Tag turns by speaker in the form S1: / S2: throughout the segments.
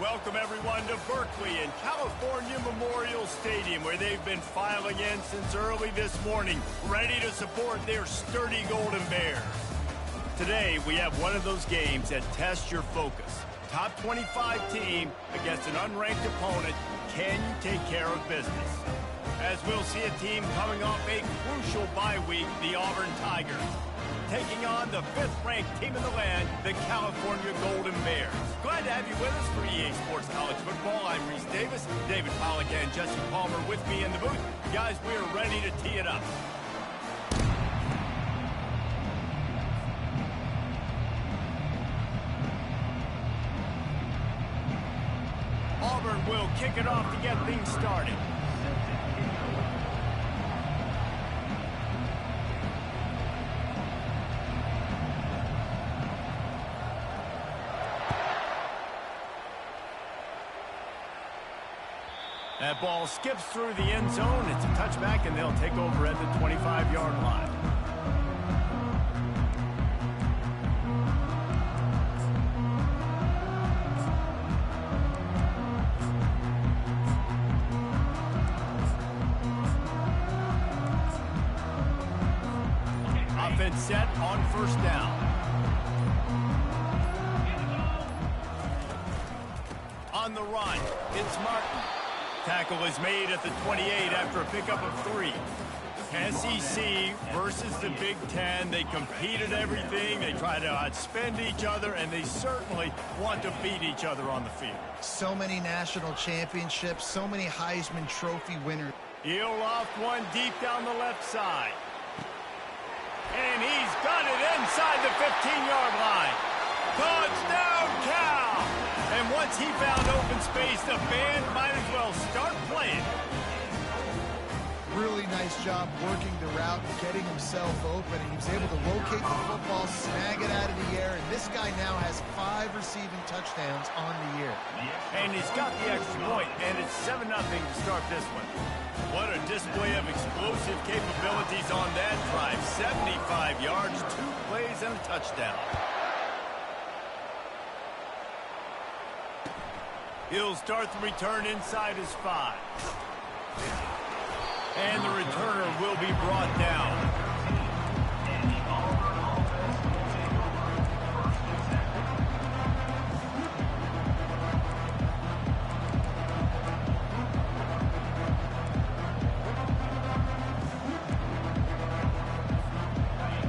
S1: Welcome, everyone, to Berkeley and California Memorial Stadium, where they've been filing in since early this morning, ready to support their sturdy Golden Bears. Today, we have one of those games that tests your focus. Top 25 team against an unranked opponent. Can you take care of business? As we'll see a team coming off a crucial bye week, the Auburn Tigers, taking on the 5th-ranked team in the land, the California Golden Bears. Glad to have you with us for EA Sports College Football. I'm Reese Davis, David Pollack and Jesse Palmer with me in the booth. Guys, we are ready to tee it up. Auburn will kick it off to get things started. That ball skips through the end zone. It's a touchback, and they'll take over at the 25-yard line. Offense set on first down. On the run, it's Martin. Tackle is made at the 28 after a pickup of 3. SEC versus the Big Ten. They compete at everything. They try to outspend each other, and they certainly want to beat each other on the field.
S2: So many national championships, so many Heisman Trophy winners.
S1: He'll loft one deep down the left side. And he's got it inside the 15-yard line. Touchdown, Cal! And once he found open space, the band might as well start playing.
S2: Really nice job working the route, getting himself open, and he was able to locate the football, snag it out of the air, and this guy now has 5 receiving touchdowns on the year.
S1: And he's got the extra point, and it's 7-0 to start this one. What a display of explosive capabilities on that drive. 75 yards, 2 plays, and a touchdown. He'll start the return inside his 5. And the returner will be brought down.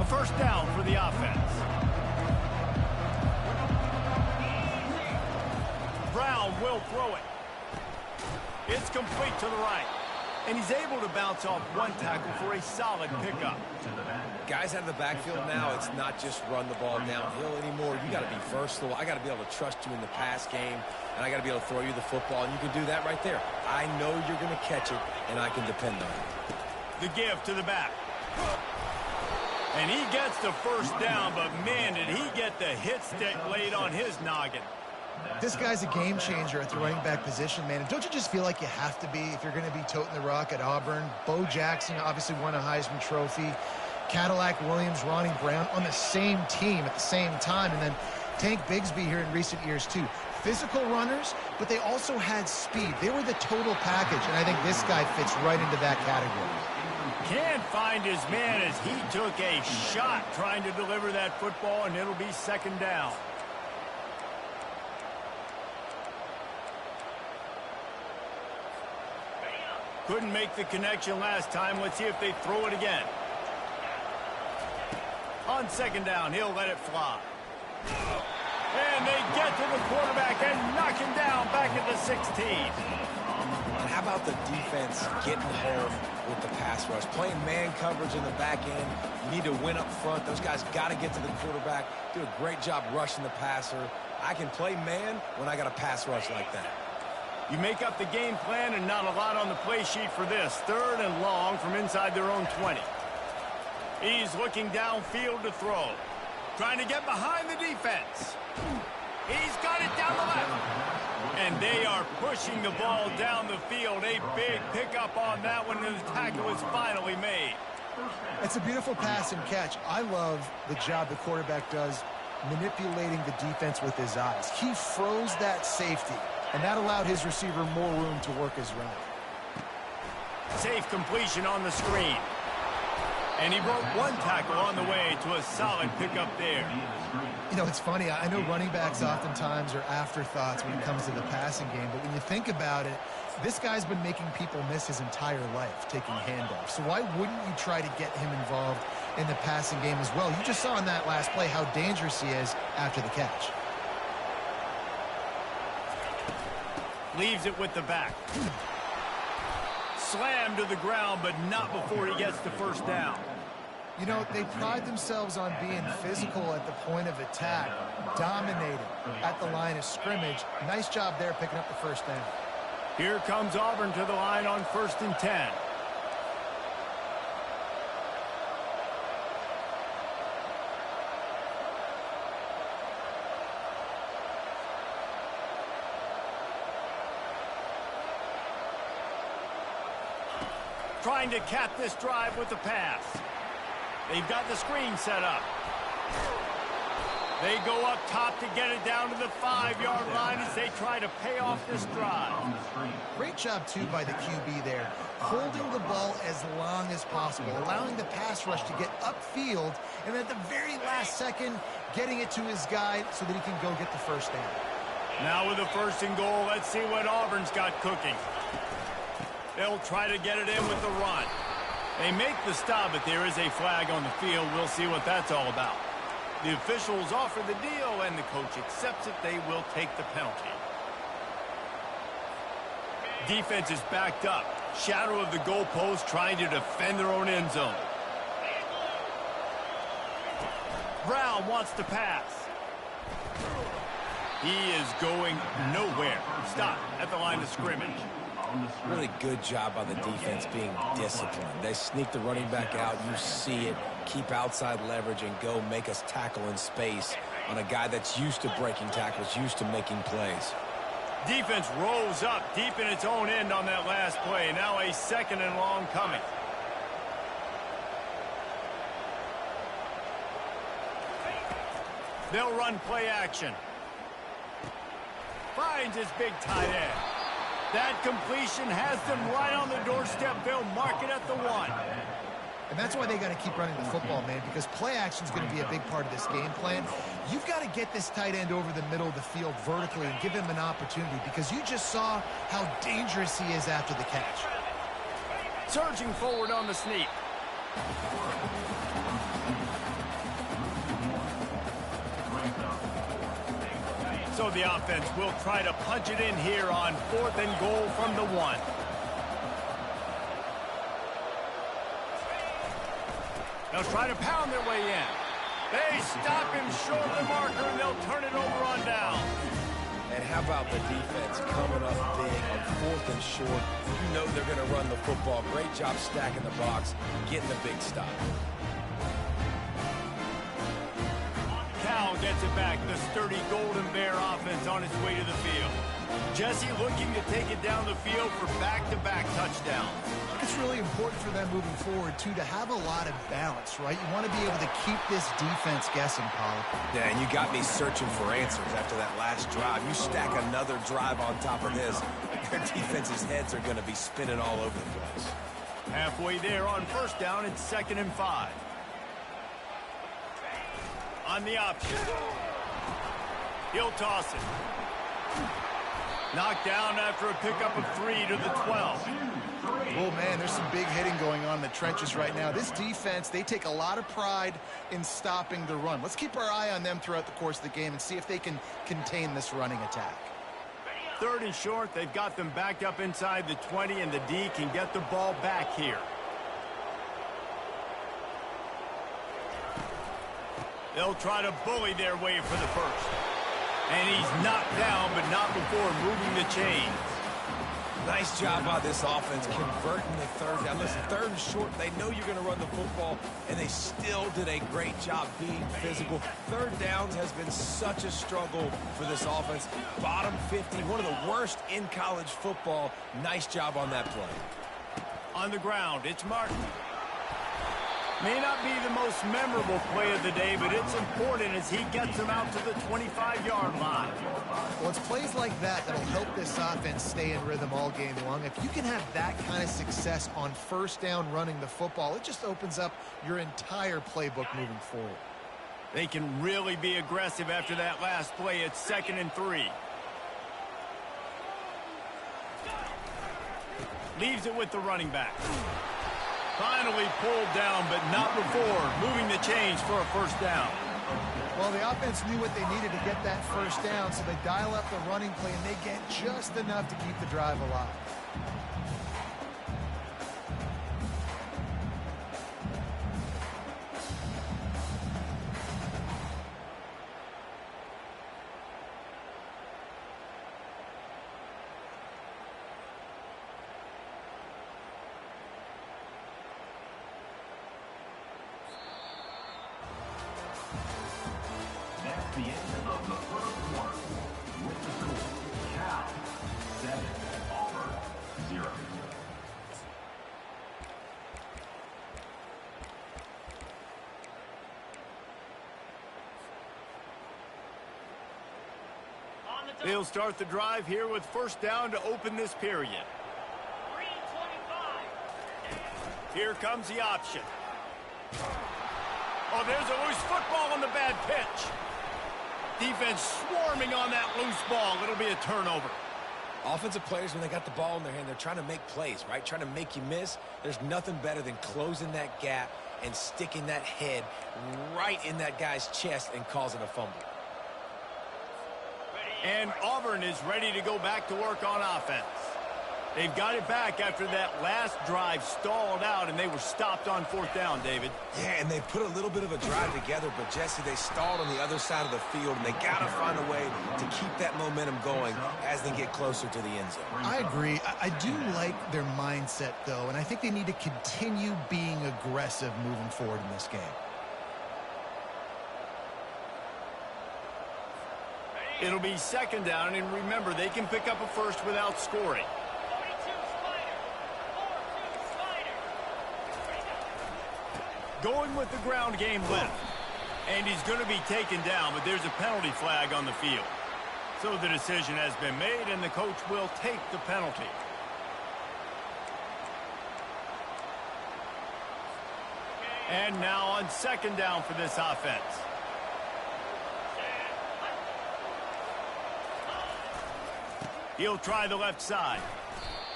S1: A first down for the offense. Brown will throw it. It's complete to the right. And he's able to bounce off one tackle for a solid pickup.
S3: Guys out of the backfield now, it's not just run the ball downhill anymore. You got to be versatile. I got to be able to trust you in the pass game, and I got to be able to throw you the football, and you can do that right there. I know you're going to catch it, and I can depend on it.
S1: The give to the back. And he gets the first down, but man, did he get the hit stick laid on his noggin.
S2: This guy's a game changer at the running back position, man. And don't you just feel like you have to be if you're going to be toting the rock at Auburn? Bo Jackson obviously won a Heisman Trophy. Cadillac Williams, Ronnie Brown on the same team at the same time. And then Tank Bigsby here in recent years, too. Physical runners, but they also had speed. They were the total package, and I think this guy fits right into that category.
S1: Can't find his man as he took a shot trying to deliver that football, and it'll be second down. Couldn't make the connection last time. Let's see if they throw it again. On second down, he'll let it fly. And they get to the quarterback and knock him down back at the 16.
S3: And how about the defense getting home with the pass rush? Playing man coverage in the back end. You need to win up front. Those guys got to get to the quarterback. Do a great job rushing the passer. I can play man when I got a pass rush like that.
S1: You make up the game plan and not a lot on the play sheet for this. 3rd and long from inside their own 20. He's looking downfield to throw. Trying to get behind the defense. He's got it down the left. And they are pushing the ball down the field. A big pickup on that one, and the tackle is finally made.
S2: It's a beautiful pass and catch. I love the job the quarterback does manipulating the defense with his eyes. He froze that safety. and that allowed his receiver more room to work his route.
S1: Safe completion on the screen. And he broke one tackle on the way to a solid pickup there.
S2: You know, it's funny. I know running backs oftentimes are afterthoughts when it comes to the passing game, but when you think about it, this guy's been making people miss his entire life taking handoffs. So why wouldn't you try to get him involved in the passing game as well? You just saw in that last play how dangerous he is after the catch.
S1: Leaves it with the back. Slammed to the ground, but not before he gets the first down.
S2: You know, they pride themselves on being physical at the point of attack, dominating at the line of scrimmage. Nice job there picking up the first down.
S1: Here comes Auburn to the line on 1st and 10. Trying to cap this drive with the pass. They've got the screen set up. They go up top to get it down to the 5-yard line as they try to pay off this drive.
S2: Great job, too, by the QB there, holding the ball as long as possible, allowing the pass rush to get upfield, and at the very last second, getting it to his guy so that he can go get the first down.
S1: Now with the 1st and goal, let's see what Auburn's got cooking. They'll try to get it in with the run. They make the stop, but there is a flag on the field. We'll see what that's all about. The officials offer the deal, and the coach accepts it. They will take the penalty. Defense is backed up. Shadow of the goalpost trying to defend their own end zone. Brown wants to pass. He is going nowhere. Stop at the line of scrimmage.
S3: Really good job by the defense being disciplined. They sneak the running back out. You see it. Keep outside leverage and go make us tackle in space on a guy that's used to breaking tackles, used to making plays.
S1: Defense rolls up deep in its own end on that last play. Now a 2nd and long coming. They'll run play action. Finds his big tight end. That completion has them right on the doorstep. They'll mark it at the 1.
S2: And that's why they got to keep running the football, man, because play action is going to be a big part of this game plan. You've got to get this tight end over the middle of the field vertically and give him an opportunity, because you just saw how dangerous he is after the catch.
S1: Surging forward on the sneak. So the offense will try to punch it in here on 4th and goal from the 1. They'll try to pound their way in. They stop him short of the marker, and they'll turn it over on down.
S3: And how about the defense coming up big on 4th and short? You know they're going to run the football. Great job stacking the box, getting the big stop.
S1: Cal gets it back. The sturdy Golden Bear offense on its way to the field. Jesse looking to take it down the field for back-to-back touchdowns.
S2: It's really important for them moving forward, too, to have a lot of balance, right? You want to be able to keep this defense guessing, Paul.
S3: Yeah, and you got me searching for answers after that last drive. You stack another drive on top of this, their defense's heads are going to be spinning all over the place.
S1: Halfway there on 1st down, it's 2nd and 5. On the option. He'll toss it. Knocked down after a pickup of 3 to the 12.
S2: Oh, man, there's some big hitting going on in the trenches right now. This defense, they take a lot of pride in stopping the run. Let's keep our eye on them throughout the course of the game and see if they can contain this running attack.
S1: 3rd and short. They've got them backed up inside the 20, and the D can get the ball back here. They'll try to bully their way for the 1st. And he's knocked down, but not before moving the chains.
S3: Nice job by this offense converting the 3rd down. Listen, 3rd and short, they know you're going to run the football, and they still did a great job being physical. 3rd downs has been such a struggle for this offense. Bottom 50, one of the worst in college football. Nice job on that play.
S1: On the ground, it's Martin. May not be the most memorable play of the day, but it's important as he gets them out to the 25-yard line.
S2: Well, it's plays like that that'll help this offense stay in rhythm all game long. If you can have that kind of success on first down running the football, it just opens up your entire playbook moving forward.
S1: They can really be aggressive after that last play. It's 2nd and 3. Leaves it with the running back. Finally pulled down, but not before moving the chains for a first down.
S2: Well, the offense knew what they needed to get that first down, so they dial up the running play, and they get just enough to keep the drive alive.
S4: The end of the first quarter with the score, Cal 7, Auburn 0.
S1: They'll start the drive here with first down to open this period. 3:25. Here comes the option. Oh, there's a loose football on the bad pitch. Defense swarming on that loose ball. It'll be a turnover.
S3: Offensive players, when they got the ball in their hand, they're trying to make plays, right? Trying to make you miss. There's nothing better than closing that gap and sticking that head right in that guy's chest and causing a fumble.
S1: And Auburn is ready to go back to work on offense. They've got it back after that last drive stalled out, and they were stopped on 4th down, David.
S3: Yeah, and they put a little bit of a drive together, but, Jesse, they stalled on the other side of the field, and they got to find a way to keep that momentum going as they get closer to the end zone.
S2: I agree. I do like their mindset, though, and I think they need to continue being aggressive moving forward in this game.
S1: It'll be 2nd down, and remember, they can pick up a first without scoring. Going with the ground game left. And he's going to be taken down, but there's a penalty flag on the field. So the decision has been made, and the coach will take the penalty. And now on 2nd down for this offense. He'll try the left side.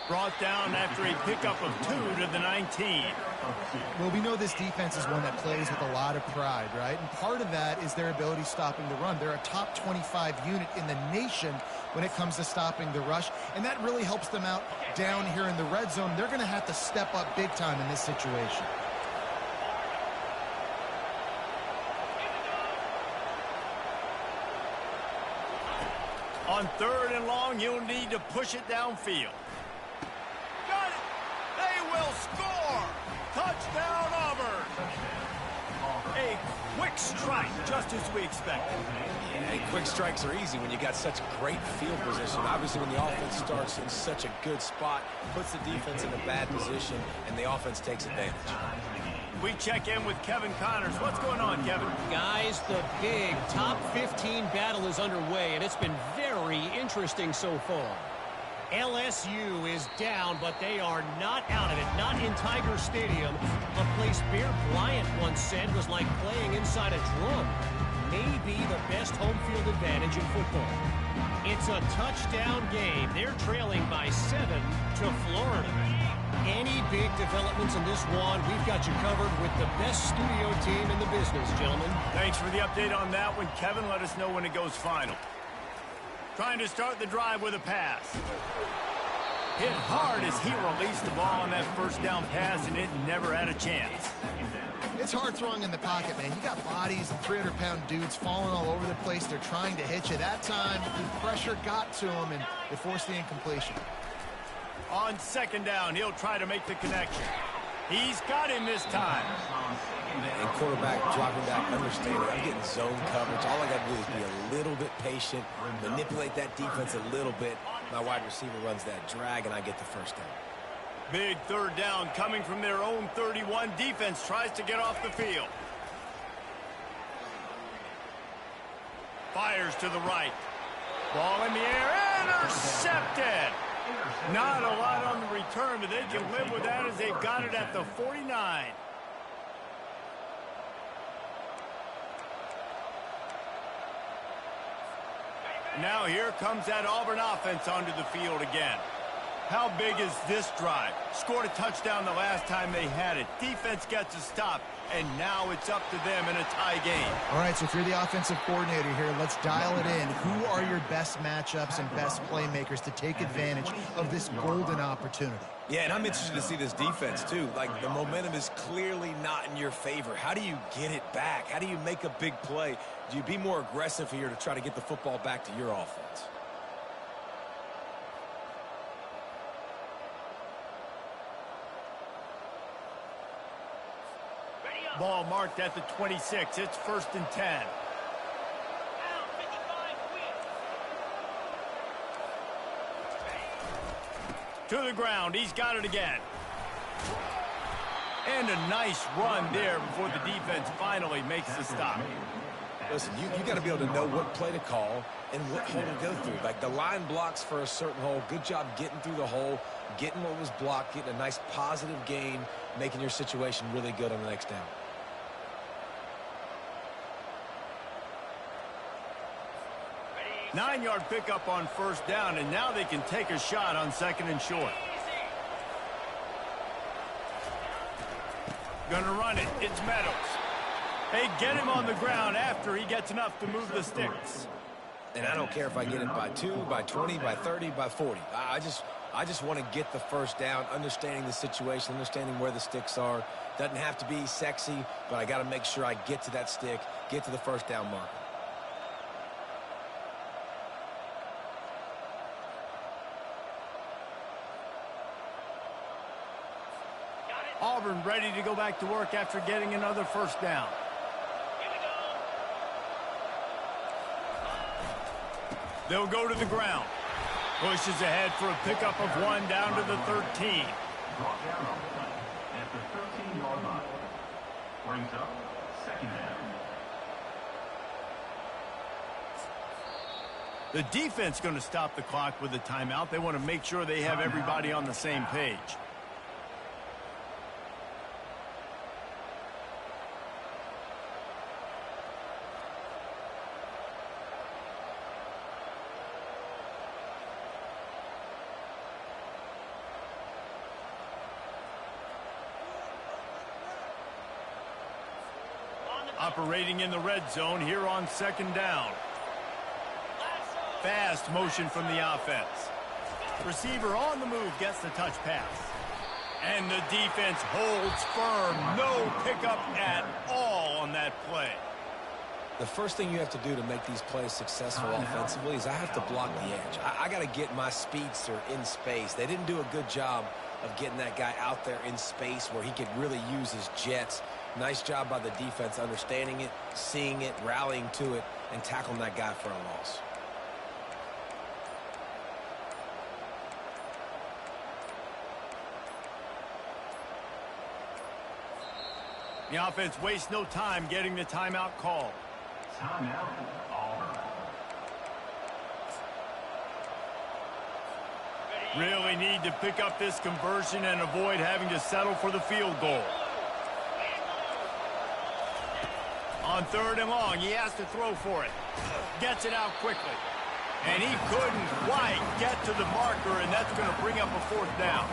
S1: Brought down after a pickup of 2 to the 19.
S2: Well, we know this defense is one that plays with a lot of pride, right? And part of that is their ability stopping the run. They're a top 25 unit in the nation when it comes to stopping the rush, and that really helps them out down here in the red zone. They're going to have to step up big time in this situation.
S1: On 3rd and long, you'll need to push it downfield. Got it! They will score! Touchdown, Auburn! A quick strike, just as we expected.
S3: Yeah, quick strikes are easy when you got such great field position. Obviously, when the offense starts in such a good spot, puts the defense in a bad position, and the offense takes advantage.
S1: We check in with Kevin Connors. What's going on, Kevin?
S5: Guys, the big top 15 battle is underway, and it's been very interesting so far. LSU is down, but they are not out of it, not in Tiger Stadium, a place Bear Bryant once said was like playing inside a drum. Maybe the best home field advantage in football. It's a touchdown game. They're trailing by 7 to Florida. Any big developments in this one, we've got you covered with the best studio team in the business, gentlemen.
S1: Thanks for the update on that one, Kevin. Let us know when it goes final. Trying to start the drive with a pass. Hit hard as he released the ball on that first down pass, and it never had a chance.
S2: It's hard throwing in the pocket, man. You got bodies and 300-pound dudes falling all over the place. They're trying to hit you. That time, the pressure got to him, and they forced the incompletion.
S1: On 2nd down, he'll try to make the connection. He's got him this time.
S3: And quarterback dropping back, understanding I'm getting zone coverage. All I got to do is be a little bit patient, manipulate that defense a little bit. My wide receiver runs that drag, and I get the first down.
S1: Big third down coming from their own 31. Defense tries to get off the field. Fires to the right. Ball in the air. Intercepted. Not a lot on the return, but they can live with that as they've got it at the 49. Now here comes that Auburn offense onto the field again. How big is this drive? Scored a touchdown the last time they had it. Defense gets a stop, and now it's up to them in a tie game.
S2: All right, so if you're the offensive coordinator here, let's dial it in. Who are your best matchups and best playmakers to take advantage of this golden opportunity?
S3: Yeah, and I'm interested to see this defense, too. Like, the momentum is clearly not in your favor. How do you get it back? How do you make a big play? Do you be more aggressive here to try to get the football back to your offense?
S1: Ball marked at the 26. It's 1st and 10. To the ground. He's got it again. And a nice run there before the defense finally makes the stop.
S3: Listen, you got to be able to know what play to call and what hole to go through. Like, the line blocks for a certain hole. Good job getting through the hole, getting what was blocked, getting a nice positive gain, making your situation really good on the next down.
S1: Nine-yard pickup on 1st down, and now they can take a shot on 2nd and short. Gonna run it. It's Meadows. Hey, get him on the ground after he gets enough to move the sticks.
S3: And I don't care if I get it by 2, by 20, by 30, by 40. I just want to get the 1st down, understanding the situation, understanding where the sticks are. Doesn't have to be sexy, but I got to make sure I get to that stick, get to the 1st down marker.
S1: Auburn ready to go back to work after getting another 1st down. They'll go to the ground. Pushes ahead for a pickup of 1 down to the 13.
S4: Brought down on play at the 13-yard line. Brings up 2nd down.
S1: The defense going to stop the clock with a timeout. They want to make sure they have everybody on the same page. Operating in the red zone here on 2nd down. Fast motion from the offense. Receiver on the move gets the touch pass. And the defense holds firm. No pickup at all on that play.
S3: The first thing you have to do to make these plays successful offensively is I have to block the edge. I got to get my speedster in space. They didn't do a good job of getting that guy out there in space where he could really use his jets. Nice job by the defense understanding it, seeing it, rallying to it, and tackling that guy for a loss.
S1: The offense wastes no time getting the timeout called.
S4: Timeout, Auburn.
S1: Really need to pick up this conversion and avoid having to settle for the field goal. On 3rd and long, he has to throw for it. Gets it out quickly. And he couldn't quite get to the marker, and that's going to bring up a 4th down.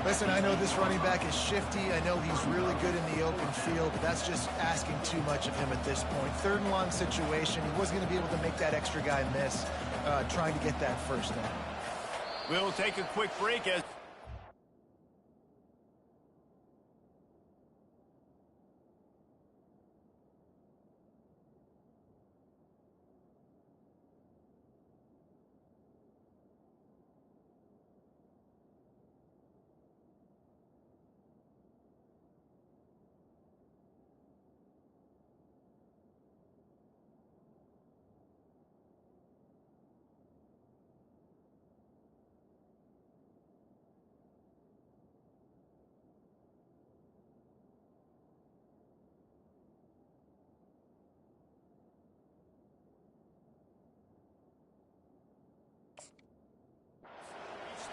S2: Listen, I know this running back is shifty. I know he's really good in the open field, but that's just asking too much of him at this point. 3rd and long situation. He wasn't going to be able to make that extra guy miss trying to get that 1st down.
S1: We'll take a quick break as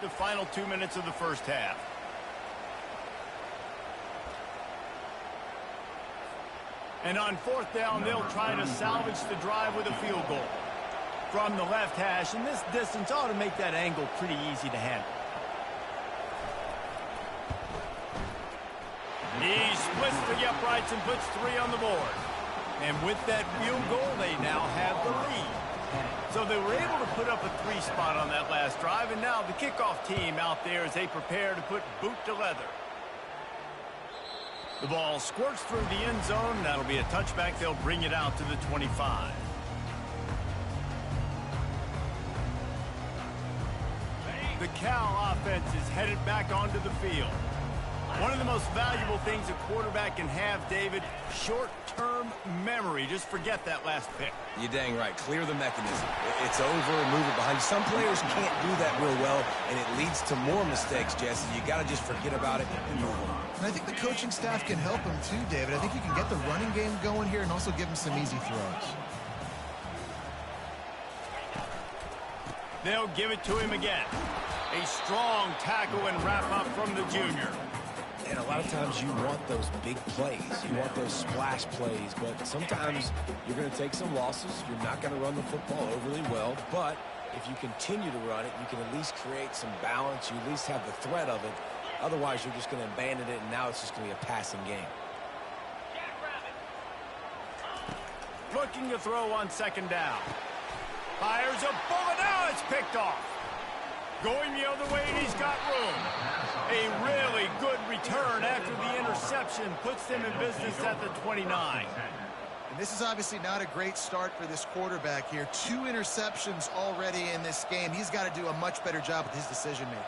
S1: the final 2 minutes of the first half. And on fourth down, they'll try to salvage the drive with a field goal. From the left hash, and this distance ought to make that angle pretty easy to handle. He splits the uprights and puts 3 on the board. And with that field goal, they now have the lead. So they were able to put up a 3 spot on that last drive, and now the kickoff team out there as they prepare to put boot to leather. The ball squirts through the end zone. That'll be a touchback. They'll bring it out to the 25. The Cal offense is headed back onto the field. One of the most valuable things a quarterback can have, David, short-term memory. Just forget that last pick.
S3: You're dang right. Clear the mechanism. It's over and move it behind you. Some players can't do that real well, and it leads to more mistakes, Jesse. You got to just forget about it and move on.
S2: And I think the coaching staff can help him too, David. I think you can get the running game going here and also give him some easy throws.
S1: They'll give it to him again. A strong tackle and wrap-up from the junior.
S3: And a lot of times you want those big plays. You want those splash plays. But sometimes you're going to take some losses. You're not going to run the football overly well. But if you continue to run it, you can at least create some balance. You at least have the threat of it. Otherwise, you're just going to abandon it, and now it's just going to be a passing game.
S1: Looking to throw on second down. Fires a bullet. Now it's picked off. Going the other way, and he's got room. A really good return after the interception puts them in business at the 29.
S2: And this is obviously not a great start for this quarterback here. 2 interceptions already in this game. He's got to do a much better job with his decision-making.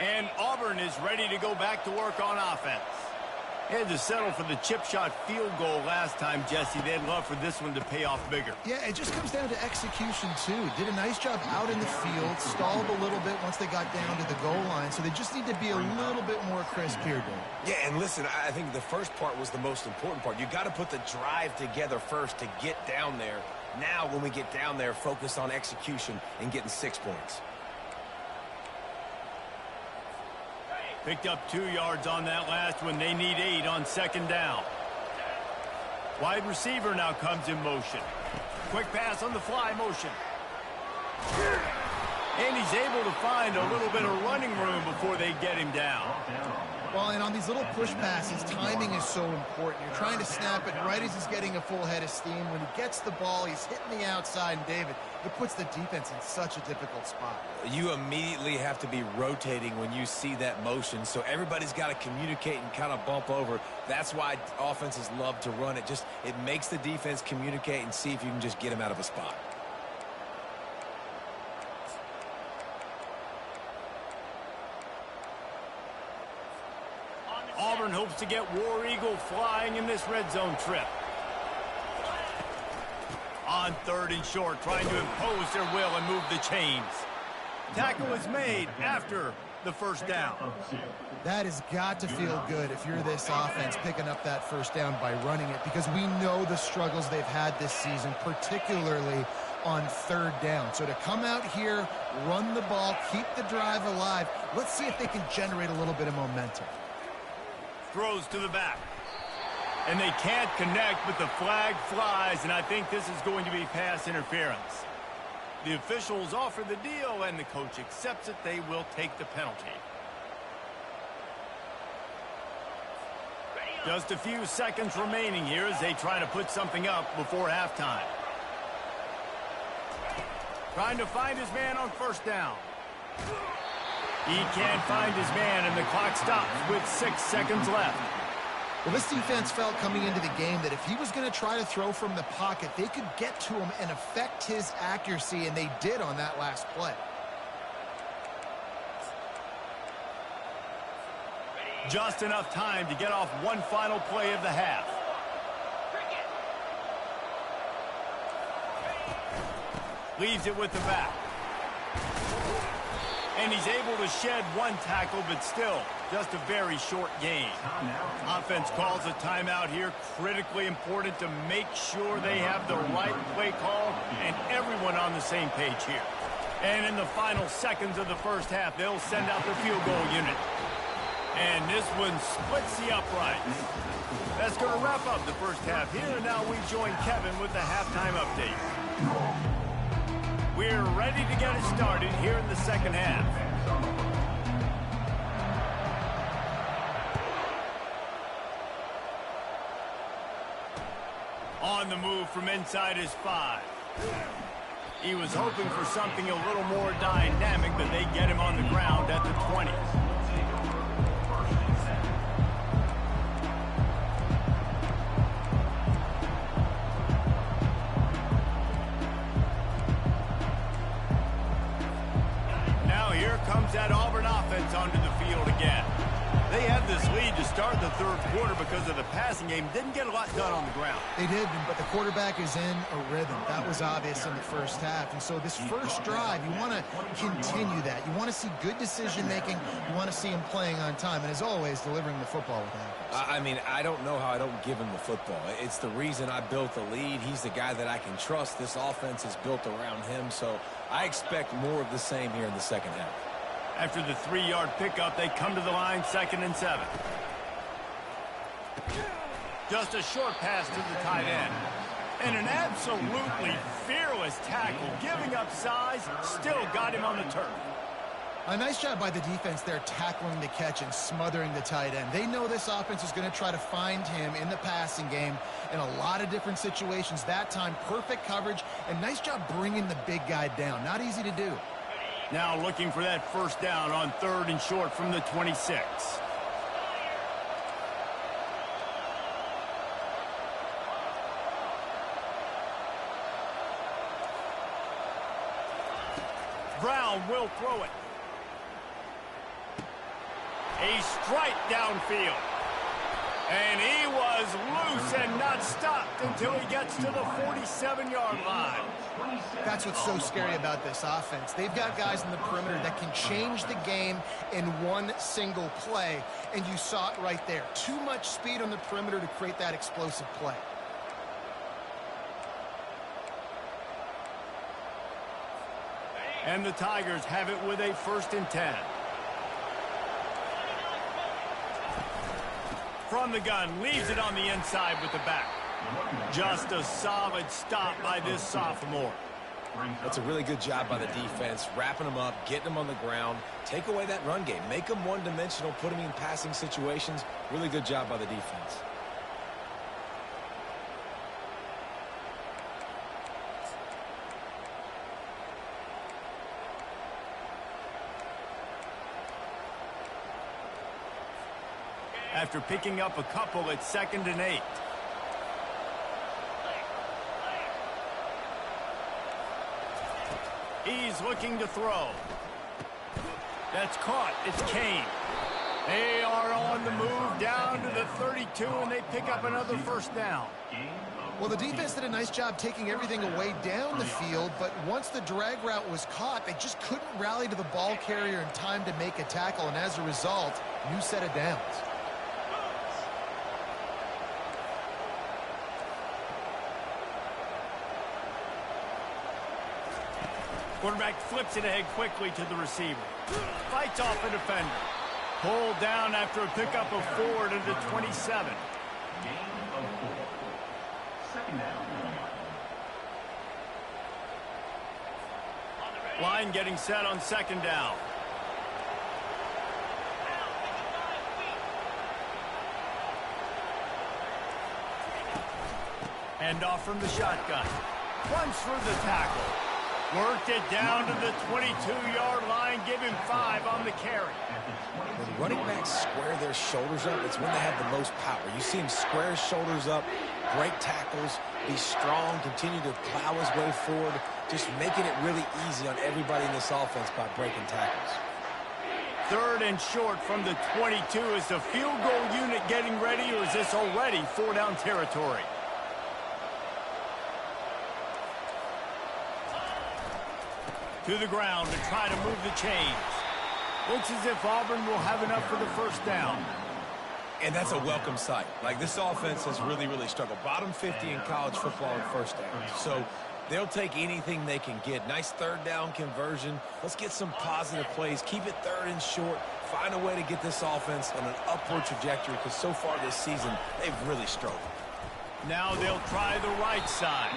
S1: And Auburn is ready to go back to work on offense. They had to settle for the chip shot field goal last time, Jesse. They'd love for this one to pay off bigger.
S2: Yeah, it just comes down to execution, too. Did a nice job out in the field, stalled a little bit once they got down to the goal line, so they just need to be a little bit more crisp here, Dave.
S3: Yeah, and listen, I think the first part was the most important part. You got to put the drive together first to get down there. Now, when we get down there, focus on execution and getting 6 points.
S1: Picked up 2 yards on that last one. They need 8 on second down. Wide receiver now comes in motion. Quick pass on the fly motion. And he's able to find a little bit of running room before they get him down.
S2: Well, and on these little push passes, timing is so important. You're trying to snap it right as he's getting a full head of steam. When he gets the ball, he's hitting the outside, and David, it puts the defense in such a difficult spot.
S3: You immediately have to be rotating when you see that motion, so everybody's got to communicate and kind of bump over. That's why offenses love to run it. It makes the defense communicate and see if you can just get him out of a spot.
S1: Auburn hopes to get War Eagle flying in this red zone trip. On 3rd and short, trying to impose their will and move the chains. Tackle is made after the first down.
S2: That has got to feel good if you're this offense picking up that first down by running it, because we know the struggles they've had this season, particularly on 3rd down. So to come out here, run the ball, keep the drive alive, let's see if they can generate a little bit of momentum.
S1: Throws to the back. And they can't connect, but the flag flies, and I think this is going to be pass interference. The officials offer the deal, and the coach accepts it. They will take the penalty. Just a few seconds remaining here as they try to put something up before halftime. Trying to find his man on first down. He can't find his man, and the clock stops with 6 seconds left.
S2: Well, this defense felt coming into the game that if he was going to try to throw from the pocket, they could get to him and affect his accuracy, and they did on that last play.
S1: Just enough time to get off one final play of the half. Leaves it with the back. And he's able to shed one tackle, but still, just a very short gain. Offense calls a timeout here. Critically important to make sure they have the right play call and everyone on the same page here. And in the final seconds of the first half, they'll send out their field goal unit. And this one splits the uprights. That's going to wrap up the first half here. And now we join Kevin with the halftime update. We're ready to get it started here in the second half. On the move from inside his 5. He was hoping for something a little more dynamic, but they get him on the ground at the 20. Now here comes that Auburn offense onto the field again. They had this lead to start the third quarter because of the passing game. Didn't get a lot done on the ground.
S2: They did, but the quarterback is in a rhythm. That was obvious in the first half. And so this first drive, you want to continue that. You want to see good decision-making. You want to see him playing on time. And as always, delivering the football with accuracy.
S3: I mean, I don't know how I don't give him the football. It's the reason I built the lead. He's the guy that I can trust. This offense is built around him. So I expect more of the same here in the second half.
S1: After the 3-yard pickup, they come to the line, 2nd and 7. Just a short pass to the tight end. And an absolutely fearless tackle, giving up size, still got him on the turf.
S2: A nice job by the defense there, tackling the catch and smothering the tight end. They know this offense is going to try to find him in the passing game in a lot of different situations. That time, perfect coverage, and nice job bringing the big guy down. Not easy to do.
S1: Now looking for that first down on 3rd and short from the 26. Brown will throw it. A strike downfield. And he was loose and not stopped until he gets to the 47-yard line.
S2: That's what's so scary about this offense. They've got guys in the perimeter that can change the game in one single play, and you saw it right there. Too much speed on the perimeter to create that explosive play.
S1: And the Tigers have it with a 1st and 10. From the gun, leaves it on the inside with the back. Just a solid stop by this sophomore.
S3: That's a really good job by the defense, wrapping them up, getting them on the ground. Take away that run game. Make them one-dimensional, put them in passing situations. Really good job by the defense.
S1: After picking up a couple at 2nd and 8. He's looking to throw. That's caught. It's Kane. They are on the move down to the 32, and they pick up another first down.
S2: Well, the defense did a nice job taking everything away down the field, but once the drag route was caught, they just couldn't rally to the ball carrier in time to make a tackle, and as a result, new set of downs.
S1: Quarterback flips it ahead quickly to the receiver. Fights off a defender. Pulled down after a pickup of 4 to the 27.
S4: Gain of 4. 2nd down.
S1: Line getting set on 2nd down. Hand off from the shotgun. Runs through the tackle. Worked it down to the 22-yard line. Give him 5 on the carry.
S3: When running backs square their shoulders up, it's when they have the most power. You see him square his shoulders up, break tackles, be strong, continue to plow his way forward, just making it really easy on everybody in this offense by breaking tackles.
S1: 3rd and short from the 22. Is the field goal unit getting ready, or is this already 4-down territory? To the ground to try to move the chains. Looks as if Auburn will have enough for the first down.
S3: And that's a welcome sight. Like, this offense has really, really struggled. Bottom 50 in college football in first downs. So they'll take anything they can get. Nice third down conversion. Let's get some positive plays. Keep it third and short. Find a way to get this offense on an upward trajectory, because so far this season, they've really struggled.
S1: Now they'll try the right side.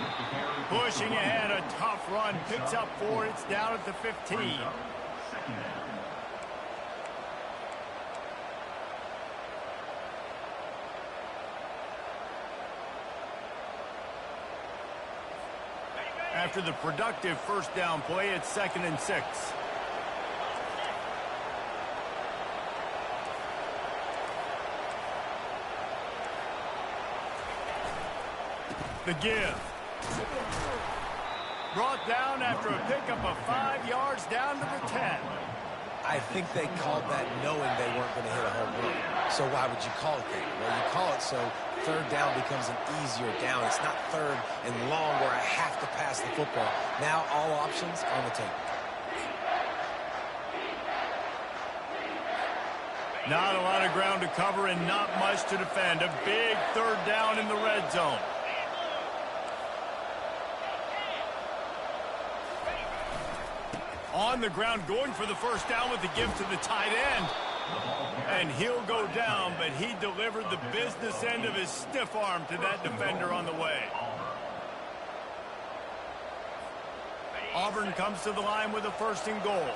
S1: Pushing ahead, a tough run. Picks up 4. It's down at the 15. After the productive first down play, it's 2nd and 6. The give. Brought down after a pickup of 5 yards down to the 10.
S3: I think they called that knowing they weren't going to hit a home run. So why would you call it that? Well, you call it so third down becomes an easier down. It's not third and long where I have to pass the football. Now all options on the table.
S1: Not a lot of ground to cover and not much to defend. A big third down in the red zone. On the ground, going for the first down with the give to the tight end. And he'll go down, but he delivered the business end of his stiff arm to that defender on the way. Auburn comes to the line with a 1st and goal.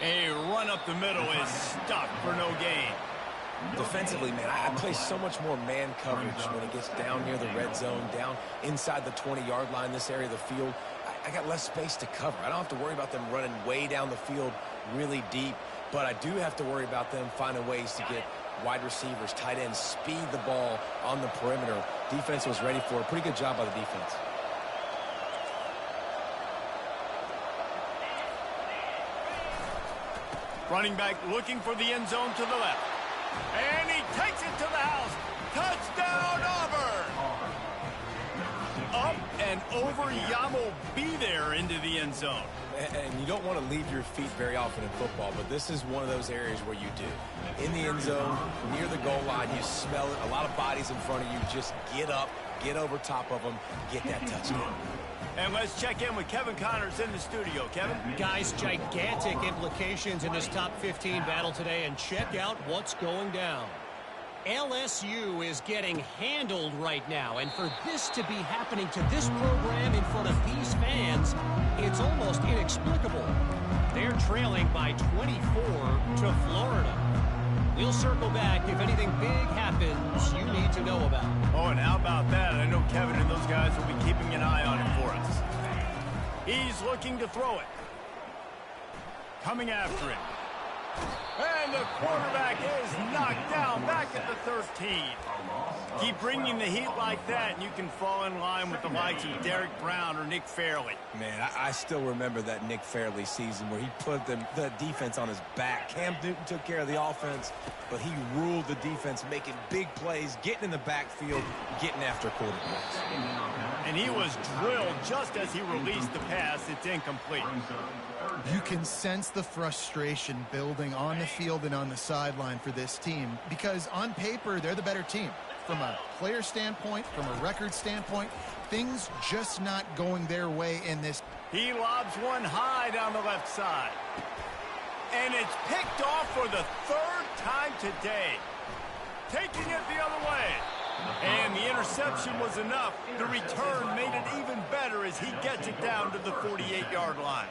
S1: A run up the middle is stopped for no gain.
S3: Defensively, man, I play so much more man coverage when it gets down near the red zone, down inside the 20-yard line, this area of the field. I got less space to cover. I don't have to worry about them running way down the field really deep, but I do have to worry about them finding ways to get wide receivers, tight ends, speed the ball on the perimeter. Defense was ready for a pretty good job by the defense.
S1: Running back looking for the end zone to the left. And he takes it to the house. Touchdown, Auburn! Up and over, Yamo be there into the end zone.
S3: And you don't want to leave your feet very often in football, but this is one of those areas where you do. In the end zone, near the goal line, you smell it. A lot of bodies in front of you. Just get up, get over top of them, get that touchdown.
S1: And let's check in with Kevin Connors in the studio. Kevin?
S5: Guys, gigantic implications in this top 15 battle today, and check out what's going down. LSU is getting handled right now, and for this to be happening to this program in front of these fans, it's almost inexplicable. They're trailing by 24 to Florida. We'll circle back if anything big happens you need to know about.
S1: Oh, and how about that? I know Kevin and those guys will be keeping an eye on it for us. He's looking to throw it. Coming after it. And the quarterback is knocked down back at the 13. Keep bringing the heat like that, and you can fall in line with the likes of Derek Brown or Nick Fairley.
S3: Man, I still remember that Nick Fairley season where he put the defense on his back. Cam Newton took care of the offense, but he ruled the defense, making big plays, getting in the backfield, getting after quarterbacks.
S1: And he was drilled just as he released the pass. It's incomplete.
S2: You can sense the frustration building on the field and on the sideline for this team, because on paper, they're the better team. From a player standpoint, from a record standpoint, things just not going their way in this.
S1: He lobs one high down the left side. And it's picked off for the 3rd time today. Taking it the other way. And the interception was enough. The return made it even better as he gets it down to the 48-yard line.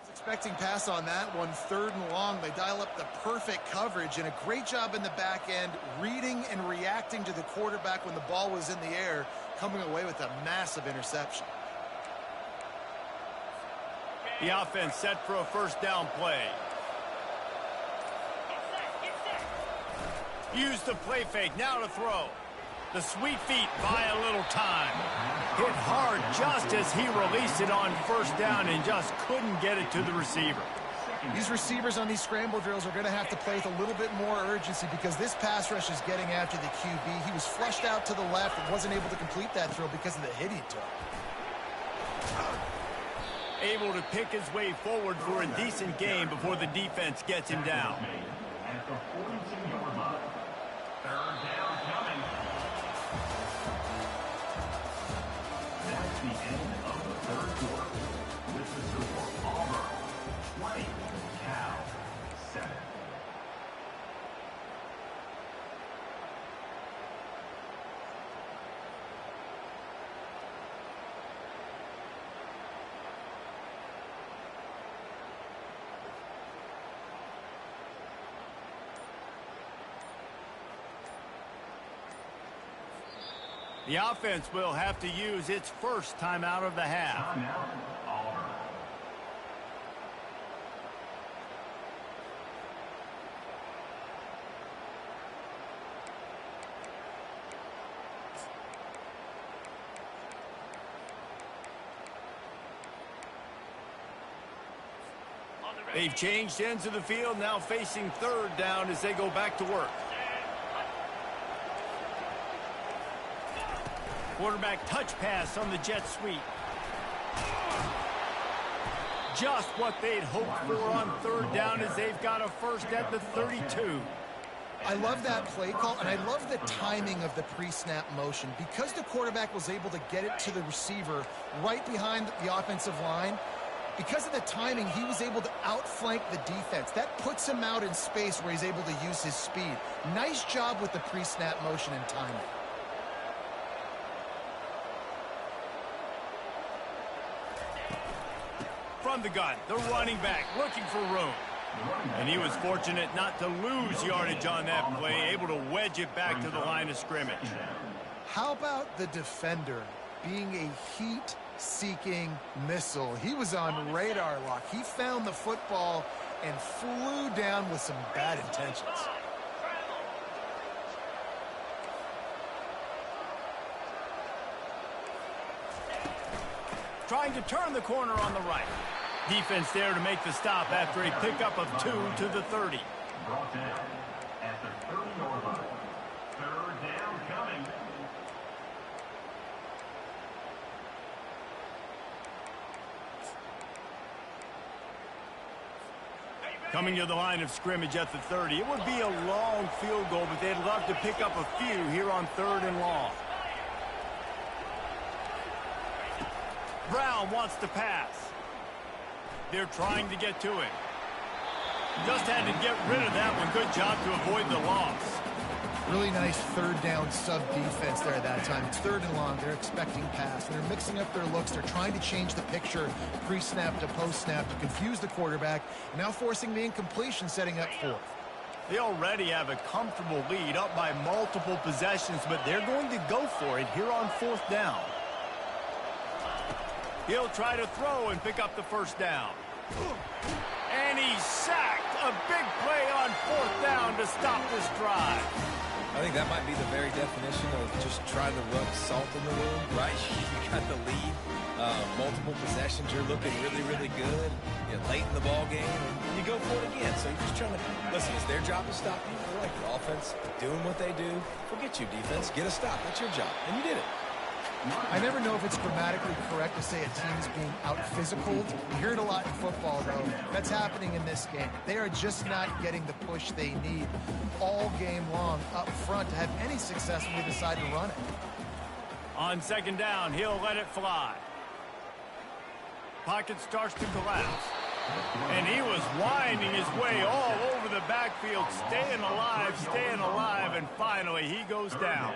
S2: Expecting pass on that one, 3rd and long. They dial up the perfect coverage and a great job in the back end, reading and reacting to the quarterback when the ball was in the air, coming away with a massive interception.
S1: The offense set for a first down play. Use the play fake, now to throw. The sweet feet buy a little time. Hit hard just as he released it on first down and just couldn't get it to the receiver.
S2: These receivers on these scramble drills are going to have to play with a little bit more urgency because this pass rush is getting after the QB. He was flushed out to the left and wasn't able to complete that throw because of the hit he took.
S1: Able to pick his way forward for a decent game before the defense gets him down.
S4: At the 42-yard line. Third down coming. That's the end of the third quarter. With the score, Auburn 20, Cal 7.
S1: The offense will have to use its first timeout of the half.
S4: Timeout, Auburn.
S1: They've changed ends of the field, now facing third down as they go back to work. Quarterback touch pass on the jet sweep. Just what they'd hoped for on third down as they've got a first at the 32.
S2: I love that play call, and I love the timing of the pre-snap motion. Because the quarterback was able to get it to the receiver right behind the offensive line, because of the timing, he was able to outflank the defense. That puts him out in space where he's able to use his speed. Nice job with the pre-snap motion and timing.
S1: From the gun, the running back looking for room. And he was fortunate not to lose yardage on that play, able to wedge it back to the line of scrimmage.
S2: How about the defender being a heat-seeking missile? He was on radar lock. He found the football and flew down with some bad intentions.
S1: Trying to turn the corner on the right. Defense there to make the stop after a pickup of 2 to the 30.
S4: Brought down at the 30-yard line. Third down coming.
S1: Coming to the line of scrimmage at the 30. It would be a long field goal, but they'd love to pick up a few here on third and long. Brown wants to pass. They're trying to get to it. Just had to get rid of that one. Good job to avoid the loss.
S2: Really nice third down sub-defense there at that time. It's third and long. They're expecting pass. They're mixing up their looks. They're trying to change the picture pre-snap to post-snap to confuse the quarterback. Now forcing the incompletion, setting up fourth.
S1: They already have a comfortable lead, up by multiple possessions, but they're going to go for it here on fourth down. He'll try to throw and pick up the first down. And he's sacked. A big play on fourth down to stop this drive.
S3: I think that might be the very definition of just trying to rub salt in the wound, right? You got the lead, multiple possessions, you're looking really, really good. Late in the ball game, and you go for it again. So you're just trying to, listen, it's their job to stop you. They're like the offense doing what they do. Forget you, defense. Get a stop. That's your job. And you did it.
S2: I never know if it's grammatically correct to say a team is being out-physicaled. You hear it a lot in football, though. That's happening in this game. They are just not getting the push they need all game long up front to have any success when they decide to run it.
S1: On second down, he'll let it fly. Pocket starts to collapse. And he was winding his way all over the backfield, staying alive, and finally he goes down.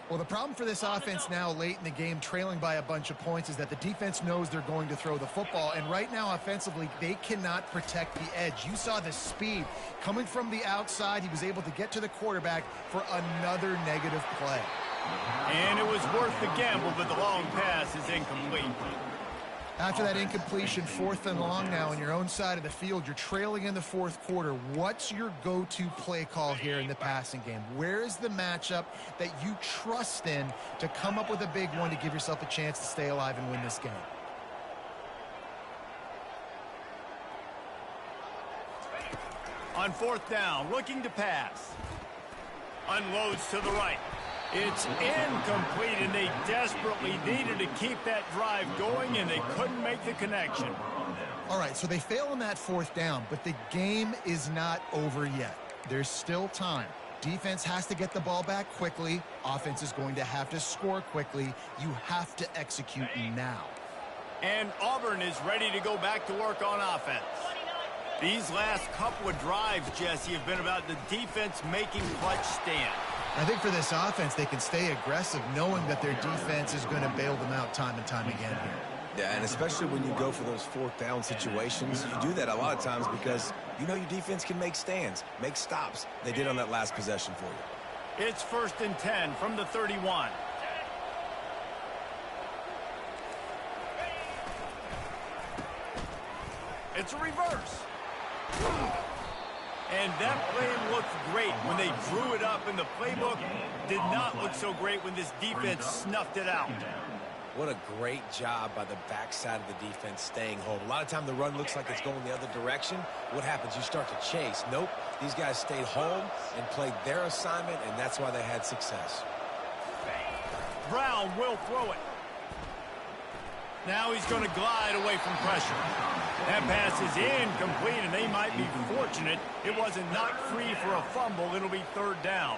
S2: Well, the problem for this offense now late in the game, trailing by a bunch of points, is that the defense knows they're going to throw the football. And right now, offensively, they cannot protect the edge. You saw the speed coming from the outside. He was able to get to the quarterback for another negative play.
S1: And it was worth the gamble, but the long pass is incomplete.
S2: After that incompletion, fourth and long now on your own side of the field, you're trailing in the fourth quarter. What's your go-to play call here in the passing game? Where is the matchup that you trust in to come up with a big one to give yourself a chance to stay alive and win this game?
S1: On fourth down, looking to pass. Unloads to the right. It's incomplete, and they desperately needed to keep that drive going, and they couldn't make the connection.
S2: All right, so they fail on that fourth down, but the game is not over yet. There's still time. Defense has to get the ball back quickly. Offense is going to have to score quickly. You have to execute now.
S1: And Auburn is ready to go back to work on offense. These last couple of drives, Jesse, have been about the defense making clutch stand.
S2: I think for this offense, they can stay aggressive knowing that their defense is going to bail them out time and time again here.
S3: Yeah, and especially when you go for those fourth down situations, you do that a lot of times because you know your defense can make stands, make stops. They did on that last possession for you.
S1: It's 1st and 10 from the 31. It's a reverse. And that play looked great when they drew it up, and the playbook did not look so great when this defense snuffed it out.
S3: What a great job by the backside of the defense staying home. A lot of time the run looks like it's going the other direction. What happens? You start to chase. Nope. These guys stayed home and played their assignment, and that's why they had success.
S1: Brown will throw it. Now he's going to glide away from pressure. That pass is incomplete, and they might be fortunate it wasn't knocked free for a fumble. It'll be 3rd down.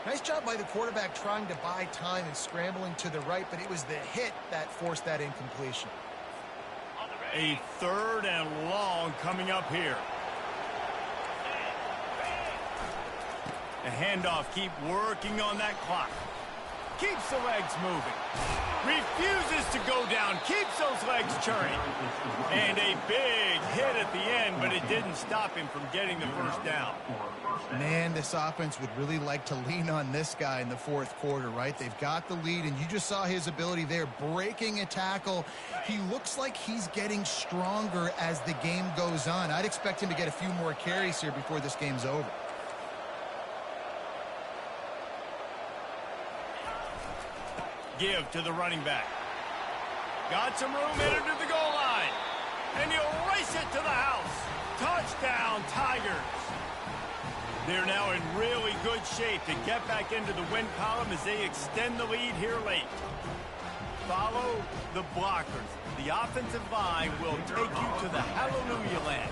S2: Nice job by the quarterback trying to buy time and scrambling to the right, but it was the hit that forced that incompletion.
S1: A 3rd and long coming up here. The handoff, keep working on that clock. Keeps the legs moving. Refuses to go down. Keeps those legs churning. And a big hit at the end, but it didn't stop him from getting the 1st down.
S2: Man, this offense would really like to lean on this guy in the 4th quarter, right? They've got the lead, and you just saw his ability there, breaking a tackle. He looks like he's getting stronger as the game goes on. I'd expect him to get a few more carries here before this game's over.
S1: Give to the running back. Got some room headed to the goal line. And he'll race it to the house. Touchdown, Tigers. They're now in really good shape to get back into the win column as they extend the lead here late. Follow the blockers. The offensive line will take you to the hallelujah land.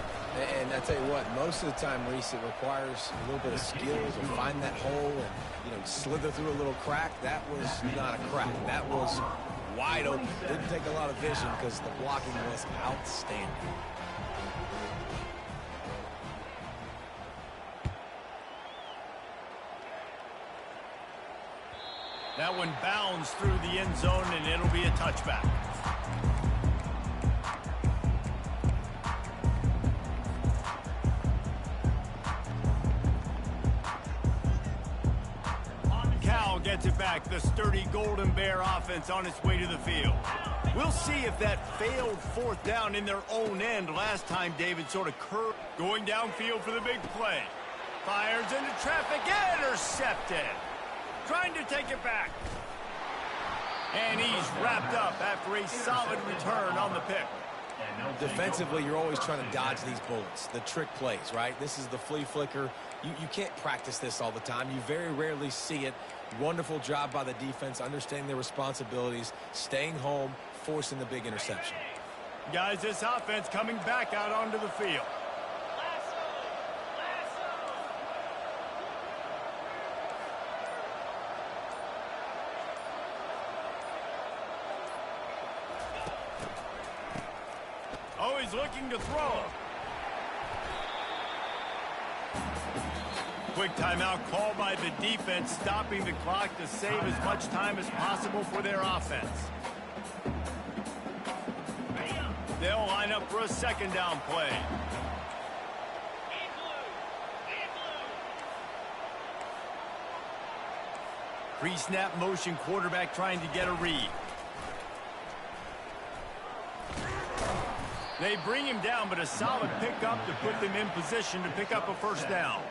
S3: And I tell you what, most of the time, Reese, it requires a little bit of skill to find that hole and, slither through a little crack. That was not a crack. That was wide open. Didn't take a lot of vision because the blocking was outstanding.
S1: That one bounds through the end zone, and it'll be a touchback. Cal gets it back. The sturdy Golden Bear offense on its way to the field. We'll see if that failed 4th down in their own end last time David sort of curved. Going downfield for the big play. Fires into traffic. Intercepted. Trying to take it back. And he's wrapped up after a solid return on the pick.
S3: Defensively, you're always trying to dodge these bullets, the trick plays, right? This is the flea flicker. You can't practice this all the time. You very rarely see it. Wonderful job by the defense, understanding their responsibilities, staying home, forcing the big interception.
S1: Guys, this offense coming back out onto the field. Oh, he's looking to throw. Quick timeout called by the defense, stopping the clock to save as much time as possible for their offense. They'll line up for a 2nd down play. Pre-snap motion, quarterback trying to get a read. They bring him down, but a solid pickup to put them in position to pick up a 1st down.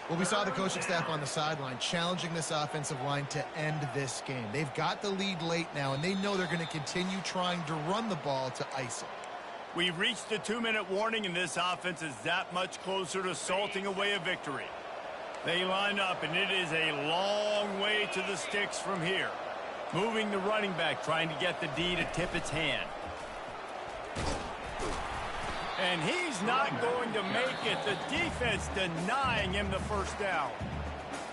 S2: Well, we saw the coaching staff on the sideline challenging this offensive line to end this game. They've got the lead late now, and they know they're going to continue trying to run the ball to ice it.
S1: We've reached the 2-minute warning, and this offense is that much closer to salting away a victory. They line up, and it is a long way to the sticks from here. Moving the running back, trying to get the D to tip its hand. And he's not going to make it. The defense denying him the first down.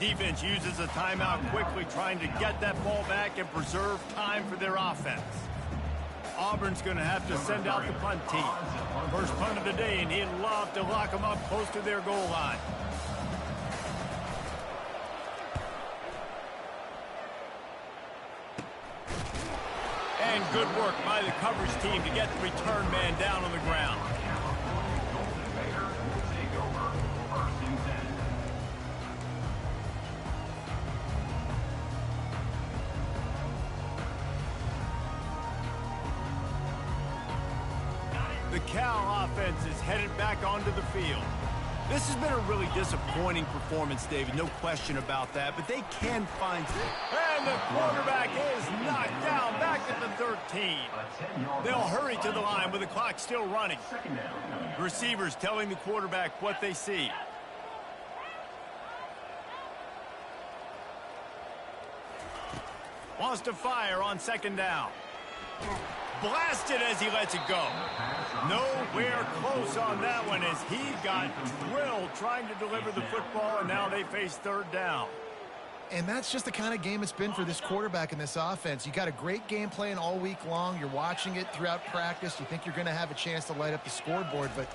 S1: Defense uses a timeout quickly, trying to get that ball back and preserve time for their offense. Auburn's going to have to send out the punt team. First punt of the day, and he'd love to lock them up close to their goal line. And good work by the coverage team to get the return man down on the ground. The Cal offense is headed back onto the field. This has been a really disappointing performance, David, no question about that, but they can find... And the quarterback is knocked down back at the 13. They'll hurry to the line with the clock still running. Receivers telling the quarterback what they see. Wants to fire on second down. Blasted as he lets it go. Nowhere close on that one as he got drilled trying to deliver the football, and now they face third down.
S2: And that's just the kind of game it's been for this quarterback in this offense. You got a great game plan all week long. You're watching it throughout practice. You think you're going to have a chance to light up the scoreboard, but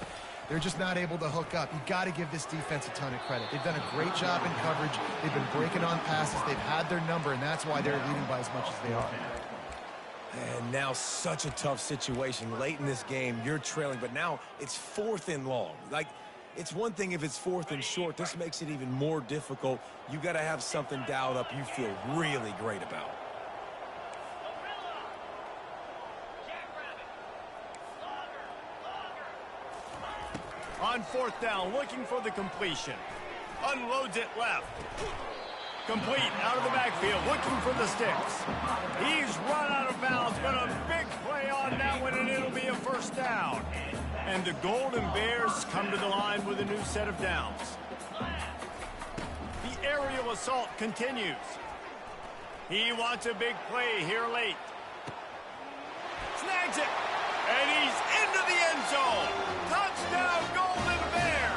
S2: they're just not able to hook up. You got to give this defense a ton of credit. They've done a great job in coverage. They've been breaking on passes. They've had their number, and that's why they're leading by as much as they are.
S3: And now such a tough situation. Late in this game, you're trailing, but now it's 4th and long. Like, it's one thing if it's 4th and short. This makes it even more difficult. You got to have something dialed up you feel really great about.
S1: On 4th down, looking for the completion. Unloads it left. Complete out of the backfield, looking for the sticks. He's run out of bounds, but a big play on that one, and it'll be a first down. And the Golden Bears come to the line with a new set of downs. The aerial assault continues. He wants a big play here late. Snags it, and he's into the end zone. Touchdown, Golden Bears!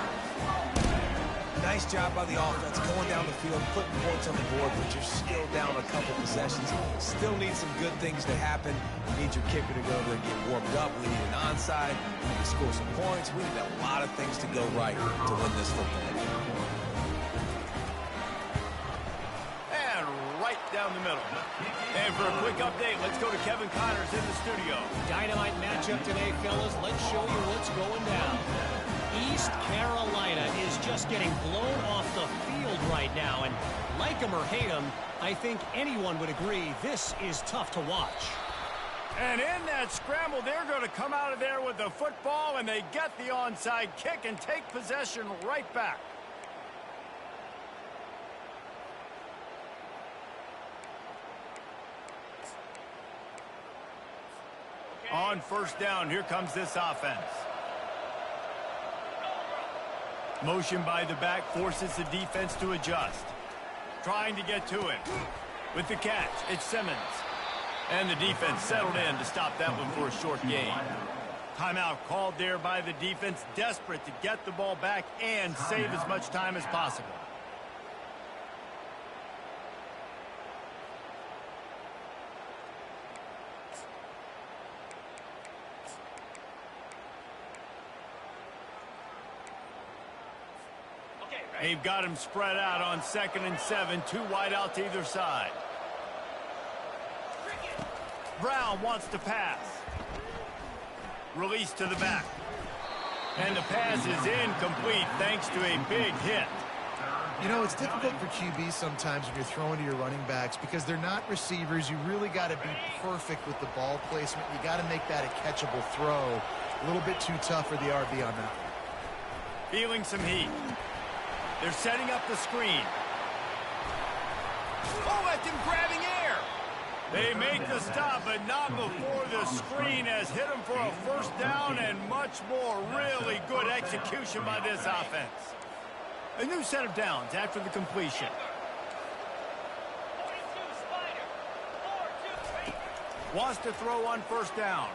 S3: Nice job by the offense going down the field, putting points on the board, but you're still down a couple possessions. Still need some good things to happen. You need your kicker to go there and get warmed up. We need an onside. We need to score some points. We need a lot of things to go right to win this football game.
S1: And right down the middle. And for a quick update, let's go to Kevin Connors in the studio.
S5: Dynamite matchup today, fellas. Let's show you what's going down. East Carolina is just getting blown off the field right now, and like him or hate him, I think anyone would agree this is tough to watch.
S1: And in that scramble, they're going to come out of there with the football, and they get the onside kick and take possession right back. On first down, here comes this offense. Motion by the back forces the defense to adjust. Trying to get to him. With the catch, it's Simmons. And the defense settled in to stop that one for a short gain. Timeout called there by the defense, desperate to get the ball back and save as much time as possible. They've got him spread out on 2nd and 7, 2 wide out to either side. Brown wants to pass. Release to the back. And the pass is incomplete thanks to a big hit.
S2: You know, it's difficult for QBs sometimes when you're throwing to your running backs because they're not receivers. You really got to be perfect with the ball placement. You got to make that a catchable throw. A little bit too tough for the RB on that.
S1: Feeling some heat. They're setting up the screen. Oh, that's him grabbing air. They make the stop, but not before the screen has hit them for a first down and much more. Really good execution by this offense. A new set of downs after the completion. Wants to throw on first down.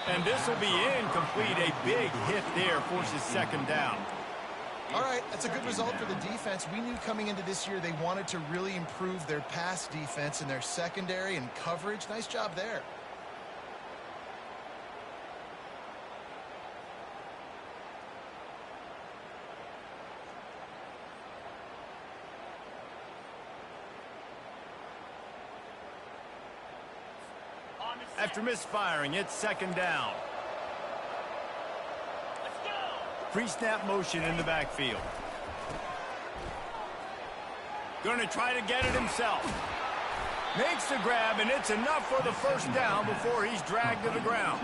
S1: And this will be incomplete. A big hit there forces second down.
S2: All right, that's a good result for the defense. We knew coming into this year they wanted to really improve their pass defense and their secondary and coverage. Nice job there.
S1: After misfiring, it's second down. Pre-snap motion in the backfield. Going to try to get it himself. Makes the grab, and it's enough for the first down before he's dragged to the ground.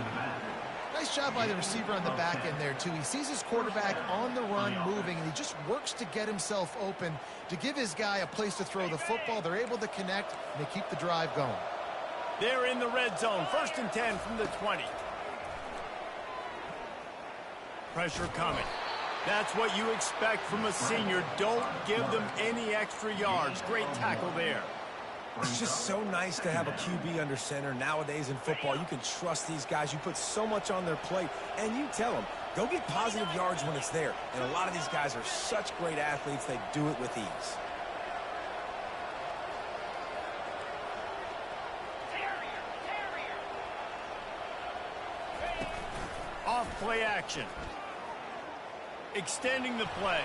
S2: Nice job by the receiver on the back end there, too. He sees his quarterback on the run moving, and he just works to get himself open to give his guy a place to throw the football. They're able to connect, and they keep the drive going.
S1: They're in the red zone. 1st and 10 from the 20. Pressure coming. That's what you expect from a senior. Don't give them any extra yards. Great tackle there.
S3: It's just so nice to have a QB under center. Nowadays in football, you can trust these guys. You put so much on their plate, and you tell them, go get positive yards when it's there. And a lot of these guys are such great athletes, they do it with ease.
S1: Off play action. Extending the play.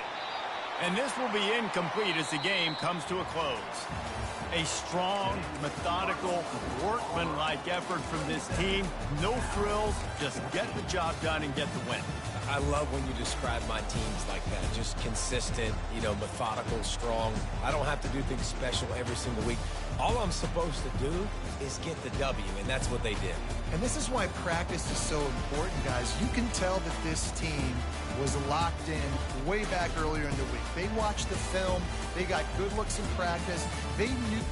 S1: And this will be incomplete as the game comes to a close. A strong, methodical, workmanlike effort from this team. No frills, just get the job done and get the win.
S3: I love when you describe my teams like that. Just consistent, methodical, strong. I don't have to do things special every single week. All I'm supposed to do is get the W, and that's what they did.
S2: And this is why practice is so important, guys. You can tell that this team was locked in way back earlier in the week. They watched the film. They got good looks in practice. They knew